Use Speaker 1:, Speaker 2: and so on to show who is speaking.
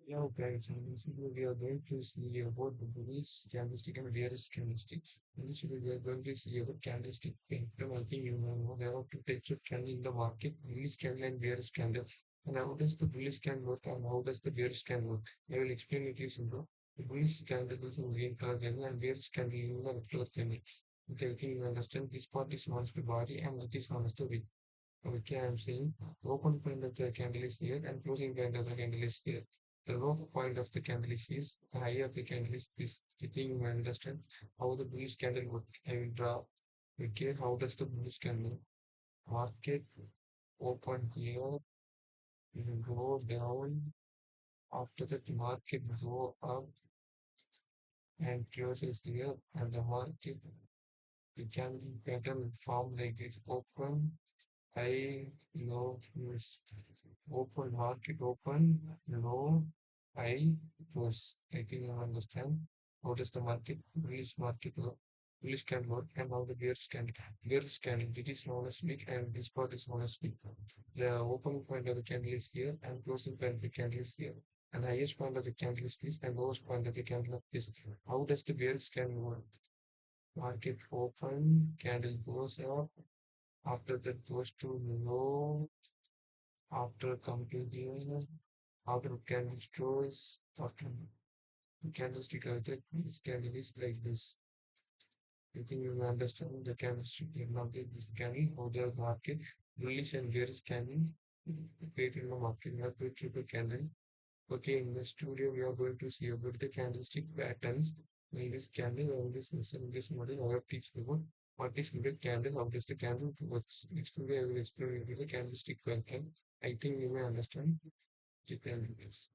Speaker 1: Hello guys, in this video we are going to see about the bullish candlestick and bearish candlestick. In this video we are going to see about candlestick pattern. I think you know there are two types of candle in the market, bullish candle and bearish candle. And how does the bullish candle work and how does the bearish candle work? I will explain it to you simple. The bullish candle is in green color candle and bearish candle in the red color candle. Okay, I think you understand this part is known as the body and that is known as the wick. Okay, I'm saying open point of the candle is here and closing point of the candle is here. The low point of the candle is here, the high of the candle is this. I think you understand how the bullish candle work. I will draw. Okay, how does the bullish candle market open here, it will go down. After that, market go up and closes here, and the market the candle pattern form like this: open, high, low, close. Open market open, low, high, close. I think you understand how does the market, bullish market work, bullish can work, and how the bearish can. It is known as weak, and this part is known as weak. The open point of the candle is here, and closing point of the candle is here. And the highest point of the candle is this, and lowest point of the candle is this. How does the bearish can work? Market open, candle goes up, after that goes to low, after completing, after candle stores, after candlestick that this candle is like this. I think you understand the candlestick technology, this candle, how the market, bullish and bearish candle, create in the market, we have to triple candle. Okay, in the studio, we are going to see about the candlestick patterns in this candle, in this model, I have teach people what is the candle, how does the candle works. Next today, I will explain you the candlestick pattern. I think you may understand the candles.